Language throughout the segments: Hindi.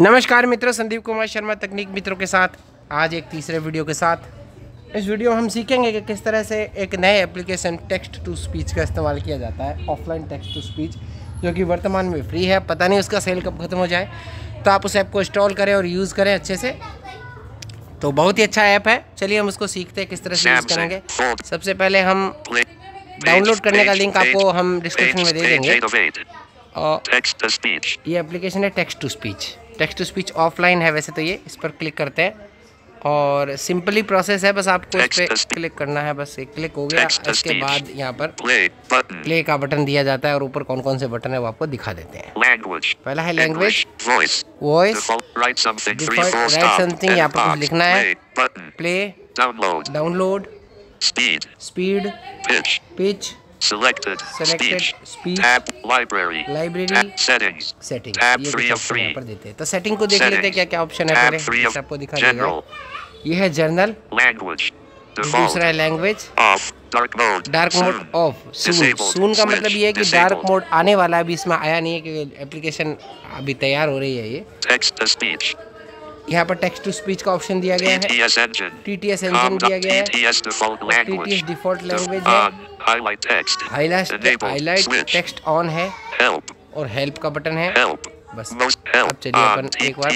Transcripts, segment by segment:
नमस्कार मित्रों, संदीप कुमार शर्मा तकनीक मित्रों के साथ आज एक तीसरे वीडियो के साथ। इस वीडियो में हम सीखेंगे कि किस तरह से एक नए एप्लीकेशन टेक्स्ट टू स्पीच का इस्तेमाल किया जाता है, ऑफलाइन टेक्स्ट टू स्पीच, जो कि वर्तमान में फ्री है। पता नहीं उसका सेल कब खत्म हो जाए, तो आप उस ऐप को इंस्टॉल करें और यूज़ करें अच्छे से। तो बहुत ही अच्छा ऐप है। चलिए हम उसको सीखते हैं किस तरह से यूज़ करेंगे। सबसे पहले हम डाउनलोड करने का लिंक आपको हम डिस्क्रिप्शन में दे देंगे। और ये एप्लीकेशन है text to speech. Text to speech offline है वैसे तो ये, इस पर क्लिक करते हैं और सिंपली प्रोसेस है, बस आपको इस पर क्लिक करना है। बस एक क्लिक हो गया, इसके बाद यहाँ पर प्ले का बटन दिया जाता है और ऊपर कौन कौन से बटन है वो आपको दिखा देते हैं। पहला है लैंग्वेज, वॉइस, राइट समथिंग, यहाँ पर कुछ लिखना है, play, download, speed, pitch, selected speech, tab, library, settings, ये यहाँ पर देते हैं। तो सेटिंग को देख लेते हैं क्या क्या ऑप्शन है पहले, आपको दिखा देगा। ये है जनरल, दूसरा है लैंग्वेज, डार्क मोड ऑफ, सून का मतलब ये है कि डार्क मोड आने वाला है, अभी इसमें आया नहीं है क्योंकि एप्लीकेशन अभी तैयार हो रही है। ये यहाँ पर टेक्स्ट टू स्पीच का ऑप्शन दिया गया है, TTS इंजन दिया गया है, TTS डिफॉल्ट लैंग्वेज है, हाईलाइट टेक्स्ट ऑन है और हेल्प का बटन है। बस अब चलिए अपन एक बार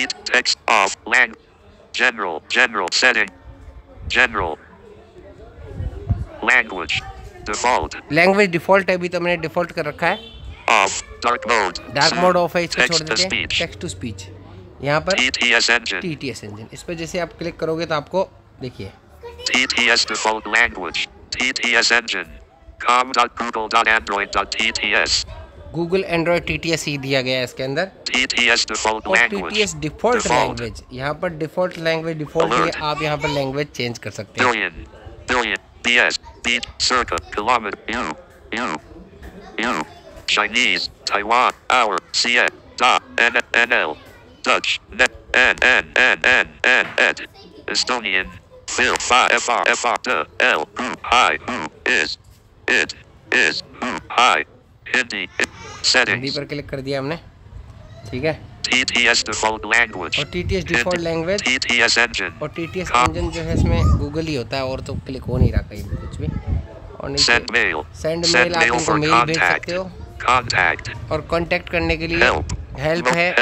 लैंग्वेज डिफॉल्ट है, अभी तो मैंने डिफॉल्ट कर रखा है। डार्क मोड ऑफ है, इसको छोड़ देते हैं। टेक्स्ट टू स्पीच यहाँ पर TTS इंजन, इस पर जैसे आप क्लिक करोगे तो आपको देखिए TTS default language, TTS engine, com.google.android.tts, Google Android TTS ही दिया गया है इसके अंदर। TTS default language, TTS default language, यहाँ पर डिफॉल्ट लैंग्वेज डिफॉल्ट है, आप यहाँ पर लैंग्वेज चेंज कर सकते हैं। Billion, BS, beat, circa, kilometer, U, Chinese, Taiwan, hour, CN, NL, Dutch, N, Estonian, Phil, FR, L, Hi, is, it, is, Hi, Hindi, settings, Hindi पर क्लिक कर दिया हमने, ठीक है। TTS default language और TTS default language, TTS engine और TTS engine जो है इसमें गूगल ही होता है, और तो क्लिक हो नहीं रहा कहीं भी कुछ भी। और नीचे सेंड मेल, आप उनको मेल भेज सकते हो, और कांटेक्ट करने के लिए हेल्प है।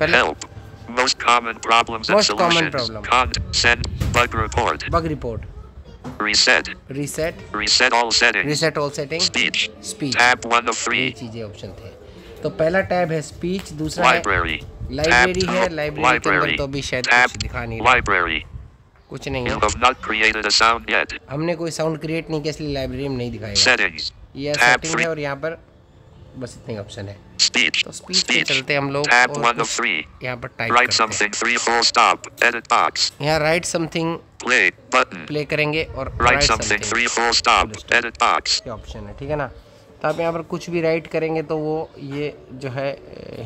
Help. Most common problems and solutions. Send bug report. Reset all settings. Speech. Tab 1 of 3. ये चीजें ऑप्शन थे। तो पहला टैब है स्पीच, दूसरा लाइब्रेरी है, लाइब्रेरी के अंदर तो अभी शायद कुछ दिखा नहीं रहा, कुछ नहीं है। You have not created a sound yet. हमने कोई साउंड क्रिएट नहीं किया, इसलिए लाइब्रेरी में नहीं दिखाएगा। ये सेटिंग है और यहाँ पर बस इतने ऑप्शन है। तो स्पीच पे चलते हम लोग tab 1 of 3. यहाँ पर टाइप करते हैं, something 3 full stop edit box. यहाँ right something play button, play करेंगे और write something 3 full stop edit box. ये ऑप्शन है, ठीक है ना। तो आप यहाँ पर कुछ भी राइट करेंगे तो वो ये जो है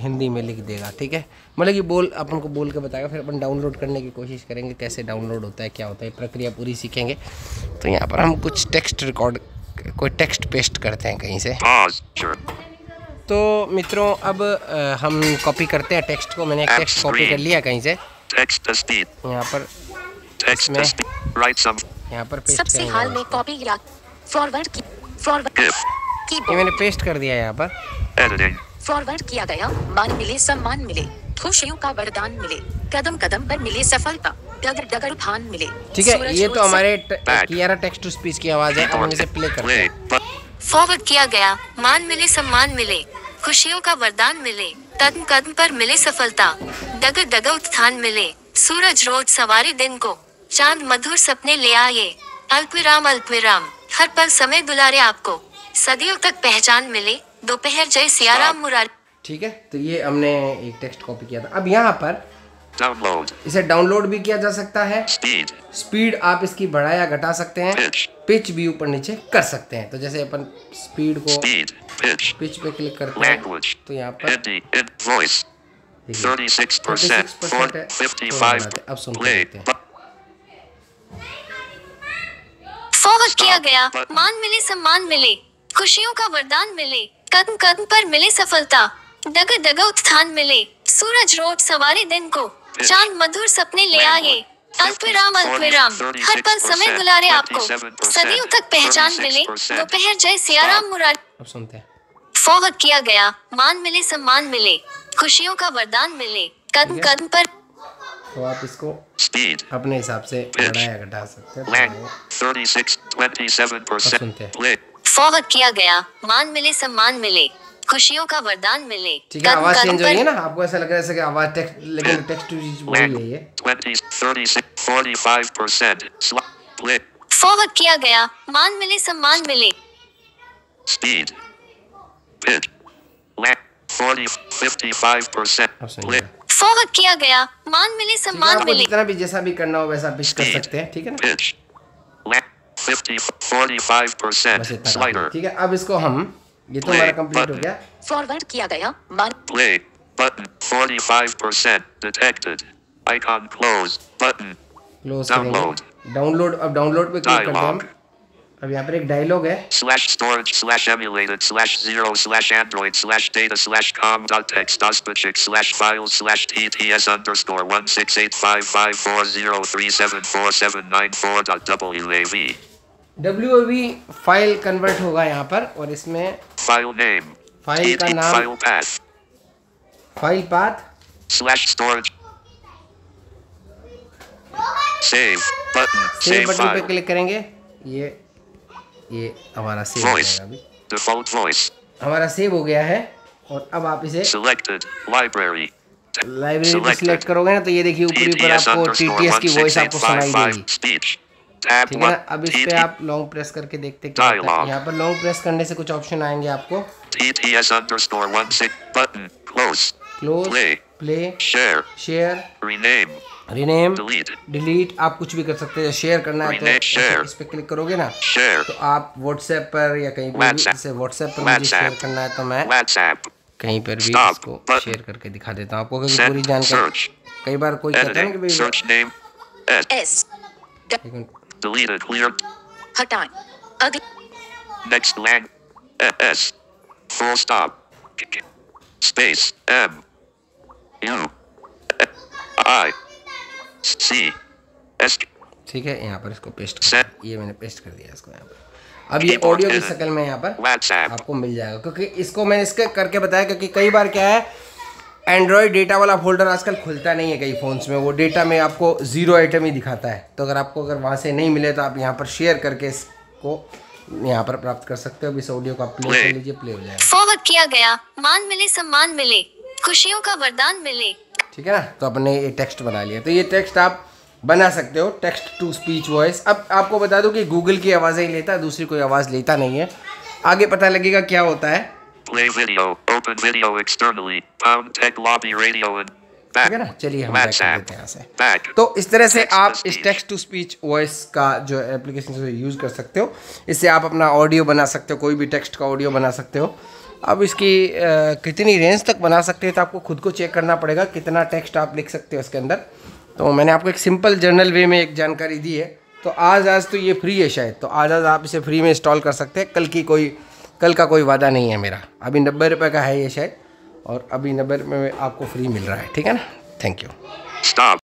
हिंदी में लिख देगा, ठीक है। मतलब कि बोल अपन को बोल के बताएगा, फिर अपन डाउनलोड करने की कोशिश करेंगे, कैसे डाउनलोड होता है, क्या होता है, प्रक्रिया पूरी सीखेंगे। तो यहाँ पर हम कुछ टेक्स्ट रिकॉर्ड, कोई टेक्स्ट पेस्ट करते हैं कहीं से। तो मित्रों अब हम कॉपी करते हैं टेक्स्ट को। मैंने एक टेक्स्ट कॉपी कर लिया कहीं से, यहाँ पर इसमें यहाँ पर पेस्ट सबसे हाल में कॉपी या फॉरवर्ड ये मैंने पेस्ट कर दिया यहाँ पर। फॉरवर्ड किया गया। मान मिले, सम्मान मिले, खुशियों का वरदान मिले, कदम कदम पर मिले सफलता, डगर डगर भान मिले। ठीक है, ये तो हमारे कियारा टेक्स्ट टू स्पीच की आवाज है। अब हम इसे प्ले करते हैं। फॉरवर्ड किया गया। मान मिले, सम्मान मिले, खुशियों का वरदान मिले, कदम कदम पर मिले सफलता, डगर डगर उत्थान मिले, सूरज रोज सवारी दिन को, चांद मधुर सपने ले आए, अल्पविराम हर पल समय दुलारे आपको, सदियों तक पहचान मिले, दोपहर जय सियाराम मुरारी। ठीक है, तो ये हमने एक टेक्स्ट कॉपी किया था। अब यहाँ पर डाउनलोड, इसे डाउनलोड भी किया जा सकता है। स्पीड आप इसकी बढ़ा या घटा सकते हैं, पिच भी ऊपर नीचे कर सकते हैं। तो जैसे अपन स्पीड को पिच पे क्लिक करते हैं तो यहाँ पर 36% है, 55। अब सुनते हैं। फॉरवर्ड किया गया। मान मिले, सम्मान मिले, खुशियों का वरदान मिले, कदम कदम पर मिले सफलता, डगर डगर उत्थान मिले, सूरज रोज सवारे दिन को, चांद मधुर सपने ले आए, अल्पविराम अल्पविराम, हर पल समय दुलारे आपको, सदियों तक पहचान मिले, दोपहर जय सियाराम मुराद। अब सुनते हैं। फौहद किया गया, मान मिले सम्मान मिले, खुशियों का वरदान मिले, कदम कदम पर। तो आप इसको Speed. अपने हिसाब से बढ़ाया घटा सकते हैं। Length 36, 27%. सुनते हैं। Play. फौहद किया गया, मान मिले सम्मान मिले, खुशियों का वरदान मिले, ठीक है, कदम आवाज कदम चेंज हो रही है पर। ना, आपको ऐसा लग रहा है जैसे कि आवाज टेक्स्ट, लेकिन टेक्स्ट टू स्पीच वही है ये। 20, 36, 45%. Play. फौहद किया गया, मान मिले सम्मान मिले, Speed. Pitch. Length 40, 55%. अब Play. सुनिए। फौहद किया गया, मान मिले ठीक है, सम्मान आपको मिले, जितना भी जैसा भी करना हो वैसा पिच कर सकते हैं, ठीक है ना। Pitch. Length 50, बस 45%. इतना काफी है। Slider. ठीक है, अब इसको हम, ये तो हमारा कंप्लीट हो गया। फॉरवर्ड किया गया, मान Play. Button. 45%. Detected. Icon close. Button. Close Download. करेंगे। डाउनलोड, अब डाउनलोड पे क्लिक करते हैं हम। Dialog. अब यहाँ पर एक डायलॉग है। /storage/emulated/android/data/com.txt/files/data/com.txt/files/text/files/540368554016855403174.uav. WOV फाइल कन्वर्ट होगा यहाँ पर, और इसमें File name. फाइल का TT नाम, file path. File path, /storage. Save button. Save Save button पे file. क्लिक करेंगे। ये हमारा सेव हो Voice. जाएगा अभी। Default voice. हमारा सेव हो गया है, और अब आप इसे Selected. Library. लाइब्रेरी पे सिलेक्ट करोगे ना, तो ये देखिए ऊपरी ऊपर आपको TTS की वॉइस आपको सुनाई देगी। Speech. Tab ठीक है ना। 1. अब इस पे आप लॉन्ग प्रेस करके देखते क्या होता है। Dialogue. यहाँ पर लॉन्ग प्रेस करने से कुछ ऑप्शन आएंगे आपको। TTS_16 button. Close. Close, Play. Play, Share. Share, Rename. Rename, Delete. Delete, आप कुछ भी कर सकते हैं। शेयर करना है तो Rename, share. इस पे क्लिक करोगे ना, Share. तो आप व्हाट्सएप पर या कहीं पर भी, WhatsApp. जैसे व्हाट्सएप पर मुझे WhatsApp. शेयर करना है तो मैं WhatsApp. कहीं पर भी Stop. इसको Button. शेयर करके दिखा देता हूँ आपको, क्योंकि पूरी Send. जानकारी। Search. कई बार कोई कहता है ना कि Editing. भाई Search name. S. एस एक मिनट, Deleted. Cleared. हटाएं, अगला Next lang. S. Full stop. Space. M. U. I. C. S. ठीक है, यहाँ पर इसको पेस्ट कर Set. दिया। ये मैंने पेस्ट कर दिया इसको यहाँ पर। अब ये ऑडियो की शक्ल में यहाँ पर WhatsApp. आपको मिल जाएगा, क्योंकि इसको मैंने इसके करके बताया, क्योंकि कई बार क्या है, एंड्रॉयड डेटा वाला फोल्डर आजकल खुलता नहीं है कई फ़ोन्स में, वो डेटा में आपको 0 आइटम ही दिखाता है। तो अगर आपको अगर वहाँ से नहीं मिले तो आप यहाँ पर शेयर करके इसको यहाँ पर प्राप्त कर सकते हो। अब इस ऑडियो का प्ले कर लीजिए, प्ले हो जाएगा। फौहद किया गया, मान मिले सम्मान मिले, खुशियों का वरदान मिले। ठीक है ना। तो अपने ये टेक्स्ट बना लिया, तो ये टेक्स्ट आप बना सकते हो, टेक्स्ट टू स्पीच वॉइस। अब आपको बता दूं कि गूगल की आवाज़ें ही लेता है, दूसरी कोई आवाज़ लेता नहीं है। आगे पता लगेगा क्या होता है। Play video. Open video externally. Pound tech lobby radio and ठीक back. है ना। चलिए हम बैक कर WhatsApp. देते हैं यहाँ से। Back. तो इस तरह से Text to आप इस speech. Text to speech voice का जो एप्लीकेशन से यूज़ कर सकते हो। इससे आप अपना ऑडियो बना सकते हो, कोई भी टेक्स्ट का ऑडियो बना सकते हो। अब इसकी कितनी रेंज तक बना सकते हैं तो आपको खुद को चेक करना पड़ेगा, कितना टेक्स्ट आप लिख सकते हो इसके अंदर। तो मैंने आपको एक सिंपल जर्नल वे में एक जानकारी दी है। तो आज तो ये फ्री है शायद, तो आज आप इसे फ्री में इंस्टॉल कर सकते हैं। कल का कोई वादा नहीं है मेरा। अभी 90 रुपये का है ये शायद, और अभी 90 रुपये में आपको फ्री मिल रहा है। ठीक है ना। Thank you. Stop.